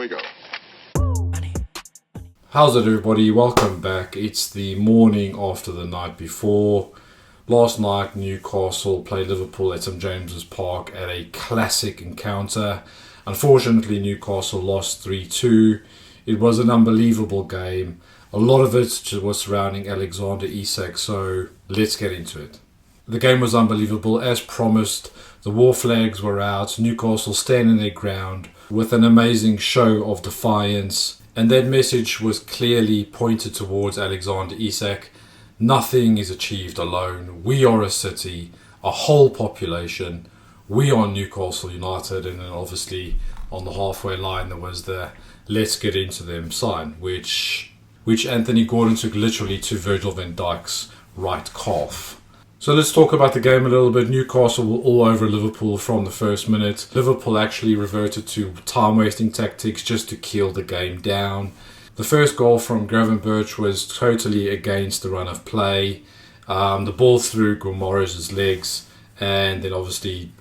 we go. How's it, everybody? Welcome back. It's the morning after the night before. Last night, Newcastle played Liverpool at St James's Park at a classic encounter. Unfortunately, Newcastle lost 3-2. It was an unbelievable game. A lot of it was surrounding Alexander Isak, so let's get into it. The game was unbelievable. As promised, the war flags were out. Newcastle standing their ground with an amazing show of defiance. And that message was clearly pointed towards Alexander Isak. Nothing is achieved alone. We are a city, a whole population. We are Newcastle United. And then obviously on the halfway line there was the let's get into them sign, which Anthony Gordon took literally to Virgil van Dijk's right calf. So let's talk about the game a little bit. Newcastle were all over Liverpool from the first minute. Liverpool actually reverted to time-wasting tactics just to kill the game down. The first goal from Gravenberch was totally against the run of play. The ball through Guimaraes' legs, and then obviously,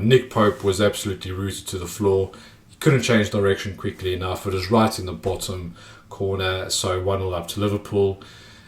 Nick Pope was absolutely rooted to the floor. He couldn't change direction quickly enough. It was right in the bottom corner, so 1-0 up to Liverpool.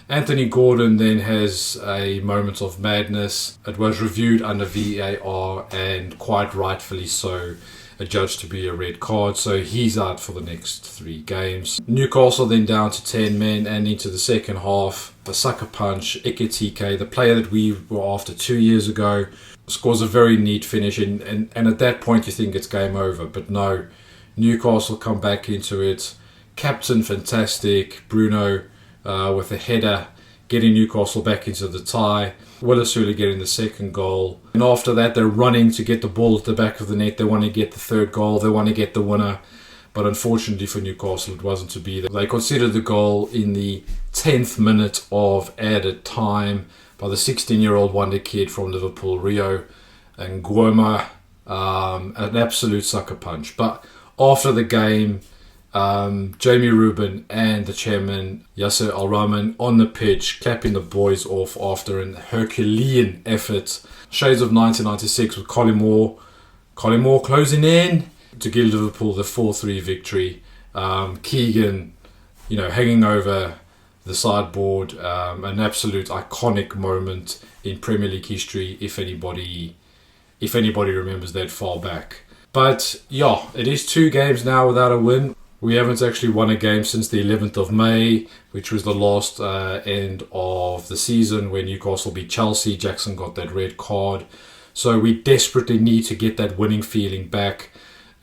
Anthony Gordon then has a moment of madness. It was reviewed under VAR and quite rightfully so adjudged to be a red card, so he's out for the next 3 games. Newcastle then down to 10 men, and into the second half, a sucker punch. Ekitike, the player that we were after 2 years ago, scores a very neat finish, and at that point you think it's game over, but no. Newcastle come back into it. Captain fantastic, Bruno, with a header, getting Newcastle back into the tie. Willisuli getting the second goal. And after that, they're running to get the ball at the back of the net. They want to get the third goal. They want to get the winner. But unfortunately for Newcastle, it wasn't to be. They considered the goal in the 10th minute of added time by the 16-year-old wonder kid from Liverpool, Rio and Guima. An absolute sucker punch. But after the game, Jamie Rubin and the chairman Yasser Al-Rahman on the pitch clapping the boys off after an Herculean effort. Shades of 1996 with Colin Moore closing in to give Liverpool the 4-3 victory. Keegan, hanging over the sideboard, an absolute iconic moment in Premier League history if anybody remembers that far back. But yeah, it is 2 games now without a win. We haven't actually won a game since the 11th of May, which was the last end of the season when Newcastle beat Chelsea. Jackson got that red card. So we desperately need to get that winning feeling back.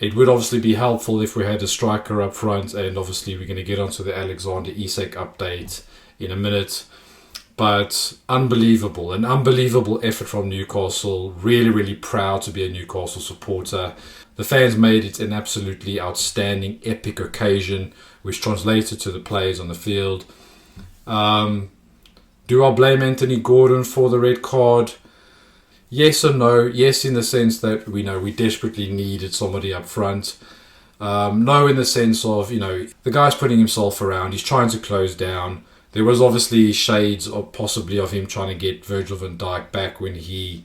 It would obviously be helpful if we had a striker up front, and obviously we're going to get onto the Alexander Isak update in a minute. But an unbelievable effort from Newcastle. Really, really proud to be a Newcastle supporter. The fans made it an absolutely outstanding, epic occasion, which translated to the players on the field. Do I blame Anthony Gordon for the red card? Yes and no. Yes, in the sense that we desperately needed somebody up front. No, in the sense of, the guy's putting himself around. He's trying to close down. There was obviously shades of possibly of him trying to get Virgil van Dijk back when he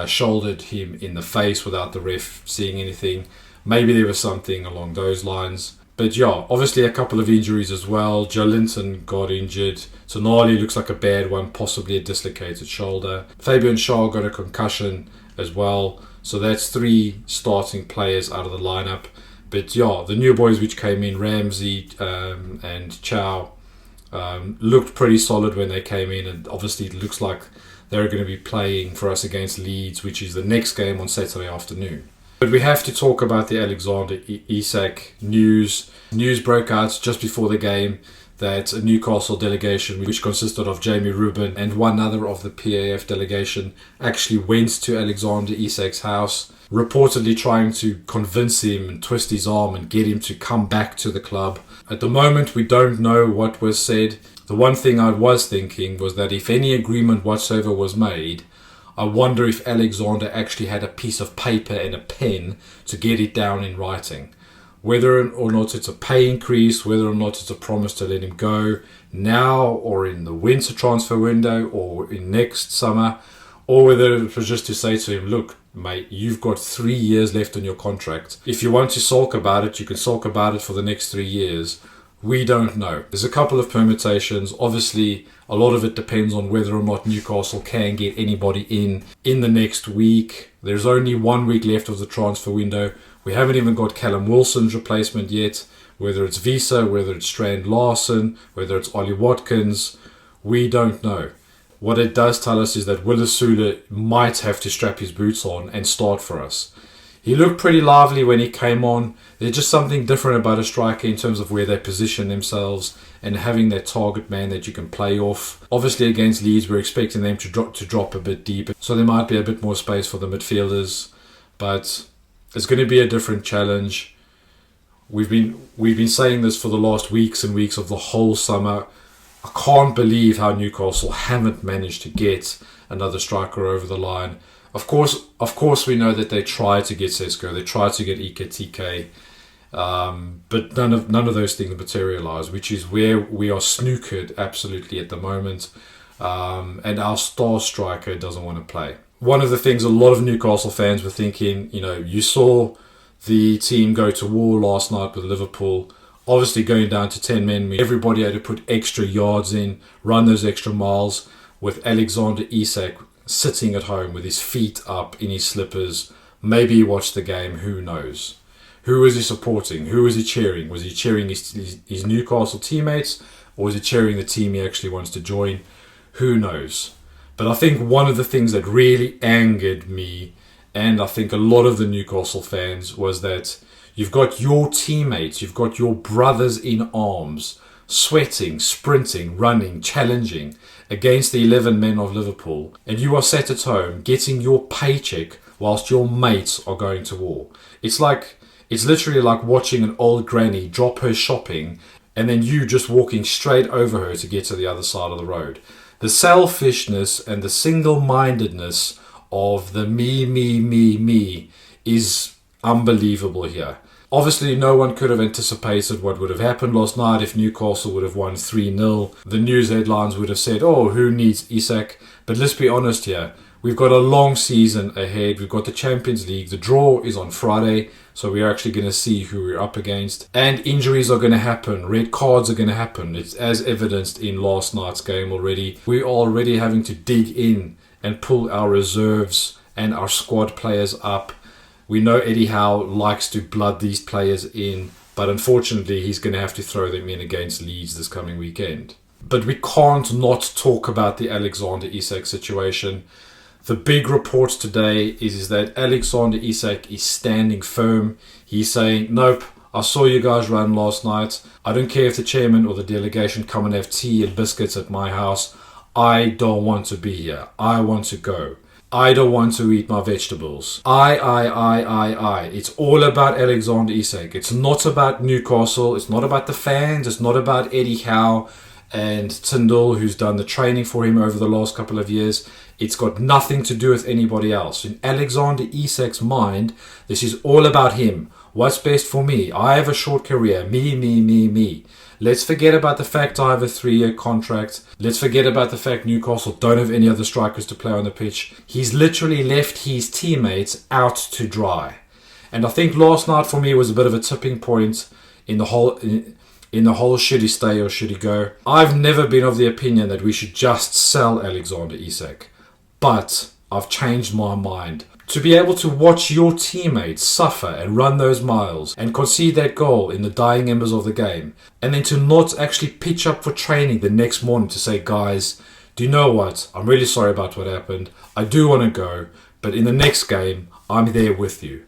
shouldered him in the face without the ref seeing anything. Maybe there was something along those lines. But yeah, obviously a couple of injuries as well. Joe Linton got injured. Tonali looks like a bad one, possibly a dislocated shoulder. Fabian Schär got a concussion as well. So that's 3 starting players out of the lineup. But yeah, the new boys which came in, Ramsey and Chow, looked pretty solid when they came in, and obviously it looks like they're going to be playing for us against Leeds, which is the next game on Saturday afternoon. But we have to talk about the Alexander Isak news. News broke out just before the game that a Newcastle delegation, which consisted of Jamie Rubin and one other of the PAF delegation, actually went to Alexander Isak's house, reportedly trying to convince him and twist his arm and get him to come back to the club. At the moment, we don't know what was said. The one thing I was thinking was that if any agreement whatsoever was made, I wonder if Alexander actually had a piece of paper and a pen to get it down in writing. Whether or not it's a pay increase, whether or not it's a promise to let him go now or in the winter transfer window or in next summer, or whether it was just to say to him, look, mate, you've got 3 years left on your contract. If you want to sulk about it, you can sulk about it for the next 3 years. We don't know. There's a couple of permutations. Obviously, a lot of it depends on whether or not Newcastle can get anybody in the next week. There's only 1 week left of the transfer window. We haven't even got Callum Wilson's replacement yet. Whether it's Visa, whether it's Strand Larsen, whether it's Ollie Watkins, we don't know. What it does tell us is that Willisula might have to strap his boots on and start for us. He looked pretty lively when he came on. There's just something different about a striker in terms of where they position themselves and having that target man that you can play off. Obviously against Leeds, we're expecting them to drop a bit deeper, so there might be a bit more space for the midfielders. But it's going to be a different challenge. We've been saying this for the last weeks and weeks of the whole summer. I can't believe how Newcastle haven't managed to get another striker over the line. Of course, we know that they tried to get Sesko, they tried to get Ekitike, but none of those things materialised, which is where we are snookered absolutely at the moment. And our star striker doesn't want to play. One of the things a lot of Newcastle fans were thinking, you saw the team go to war last night with Liverpool. Obviously going down to 10 men, everybody had to put extra yards in, run those extra miles, with Alexander Isak sitting at home with his feet up in his slippers. Maybe he watched the game, who knows. Who was he supporting? Who was he cheering? Was he cheering his Newcastle teammates, or was he cheering the team he actually wants to join? Who knows. But I think one of the things that really angered me, and I think a lot of the Newcastle fans, was that you've got your teammates, you've got your brothers in arms, sweating, sprinting, running, challenging against the 11 men of Liverpool, and you are sat at home getting your paycheck whilst your mates are going to war. It's literally like watching an old granny drop her shopping and then you just walking straight over her to get to the other side of the road. The selfishness and the single-mindedness of the me is unbelievable here. Obviously, no one could have anticipated what would have happened last night if Newcastle would have won 3-0. The news headlines would have said, oh, who needs Isak? But let's be honest here. We've got a long season ahead. We've got the Champions League. The draw is on Friday, so we're actually going to see who we're up against. And injuries are going to happen. Red cards are going to happen. It's as evidenced in last night's game already. We're already having to dig in and pull our reserves and our squad players up. We know Eddie Howe likes to blood these players in, but unfortunately he's going to have to throw them in against Leeds this coming weekend. But we can't not talk about the Alexander Isak situation. The big reports today is that Alexander Isak is standing firm. He's saying, nope, I saw you guys run last night. I don't care if the chairman or the delegation come and have tea and biscuits at my house. I don't want to be here. I want to go. I don't want to eat my vegetables. I. It's all about Alexander Isak. It's not about Newcastle. It's not about the fans. It's not about Eddie Howe and Tyndall, who's done the training for him over the last couple of years. It's got nothing to do with anybody else. In Alexander Isak's mind, this is all about him. What's best for me? I have a short career. Me. Let's forget about the fact I have a 3-year contract. Let's forget about the fact Newcastle don't have any other strikers to play on the pitch. He's literally left his teammates out to dry. And I think last night for me was a bit of a tipping point in the whole should he stay or should he go. I've never been of the opinion that we should just sell Alexander Isak. But I've changed my mind. To be able to watch your teammates suffer and run those miles and concede that goal in the dying embers of the game, and then to not actually pitch up for training the next morning to say, guys, do you know what? I'm really sorry about what happened. I do want to go, but in the next game, I'm there with you.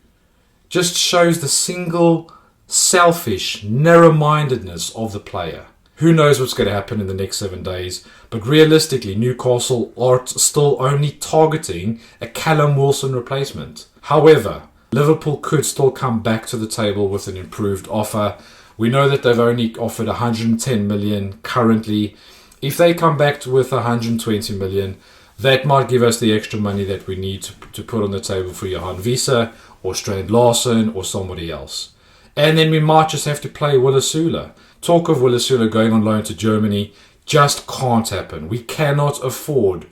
Just shows the single, selfish, narrow-mindedness of the player. Who knows what's going to happen in the next 7 days, but realistically, Newcastle are still only targeting a Callum Wilson replacement. However, Liverpool could still come back to the table with an improved offer. We know that they've only offered 110 million currently. If they come back with 120 million, that might give us the extra money that we need to put on the table for Johan Visa or Strand Larsen or somebody else. And then we might just have to play Willisula. Talk of Willisula going on loan to Germany just can't happen. We cannot afford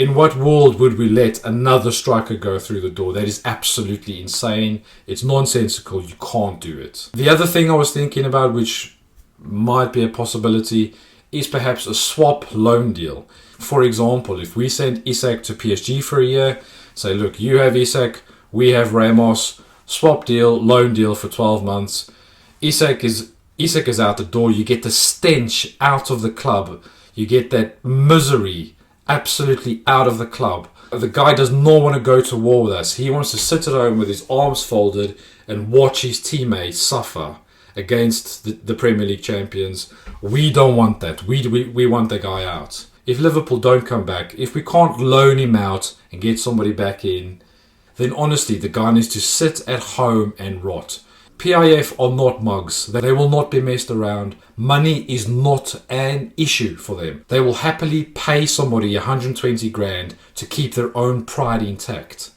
In what world would we let another striker go through the door? That is absolutely insane. It's nonsensical. You can't do it. The other thing I was thinking about, which might be a possibility, is perhaps a swap loan deal. For example, if we send Isak to PSG for a year, say, look, you have Isak, we have Ramos, swap deal, loan deal for 12 months. Isak is out the door. You get the stench out of the club. You get that misery absolutely out of the club. The guy does not want to go to war with us. He wants to sit at home with his arms folded and watch his teammates suffer against the Premier League champions. We don't want that. We want the guy out. If Liverpool don't come back, if we can't loan him out and get somebody back in, then honestly, the guy needs to sit at home and rot. PIF are not mugs. They will not be messed around. Money is not an issue for them. They will happily pay somebody 120 grand to keep their own pride intact.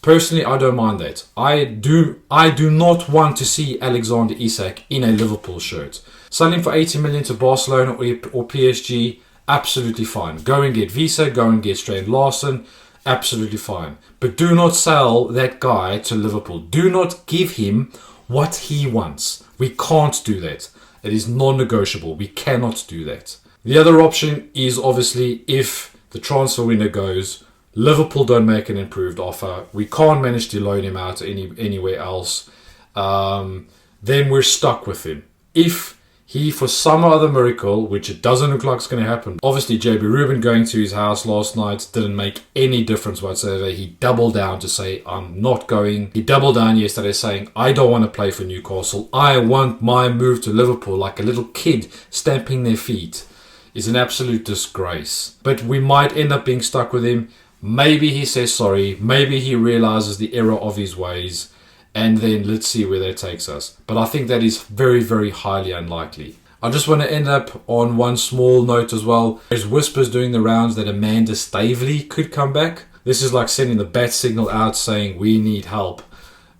Personally, I don't mind that. I do not want to see Alexander Isak in a Liverpool shirt. Sell him for 80 million to Barcelona or PSG, absolutely fine. Go and get Visa, go and get Strand Larsen, absolutely fine. But do not sell that guy to Liverpool. Do not give him what he wants. We can't do that. It is non-negotiable. We cannot do that. The other option is obviously if the transfer window goes, Liverpool don't make an improved offer, we can't manage to loan him out anywhere else, then we're stuck with him. If he, for some other miracle, which it doesn't look like it's going to happen. Obviously, JB Rubin going to his house last night didn't make any difference whatsoever. He doubled down to say, I'm not going. He doubled down yesterday saying, I don't want to play for Newcastle. I want my move to Liverpool, like a little kid stamping their feet. It's an absolute disgrace. But we might end up being stuck with him. Maybe he says sorry. Maybe he realizes the error of his ways. And then let's see where that takes us. But I think that is very, very highly unlikely. I just want to end up on one small note as well. There's whispers doing the rounds that Amanda Staveley could come back. This is like sending the bat signal out saying we need help.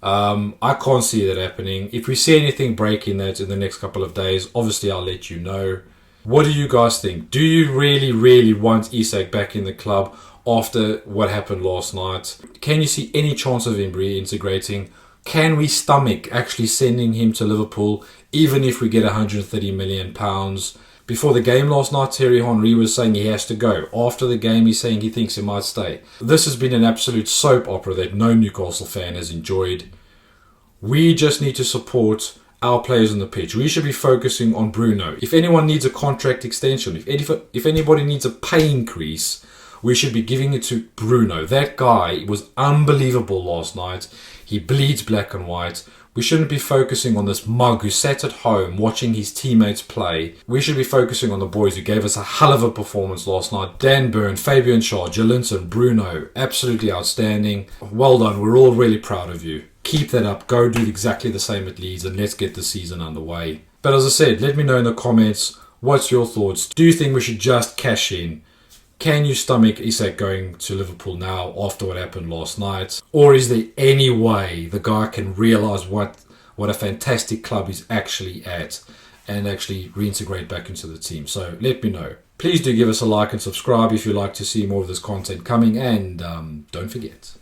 I can't see that happening. If we see anything breaking that in the next couple of days, obviously I'll let you know. What do you guys think? Do you really, really want Isak back in the club after what happened last night? Can you see any chance of him reintegrating? Can we stomach actually sending him to Liverpool, even if we get £130 million? Before the game last night, Thierry Henry was saying he has to go. After the game, he's saying he thinks he might stay. This has been an absolute soap opera that no Newcastle fan has enjoyed. We just need to support our players on the pitch. We should be focusing on Bruno. If anyone needs a contract extension, if anybody needs a pay increase, we should be giving it to Bruno. That guy was unbelievable last night. He bleeds black and white. We shouldn't be focusing on this mug who sat at home watching his teammates play. We should be focusing on the boys who gave us a hell of a performance last night. Dan Burn, Fabian Schär, Jolinton, Bruno. Absolutely outstanding. Well done. We're all really proud of you. Keep that up. Go do exactly the same at Leeds and let's get the season underway. But as I said, let me know in the comments, what's your thoughts? Do you think we should just cash in? Can you stomach Isak going to Liverpool now after what happened last night? Or is there any way the guy can realise what a fantastic club he's actually at and actually reintegrate back into the team? So let me know. Please do give us a like and subscribe if you'd like to see more of this content coming, and don't forget,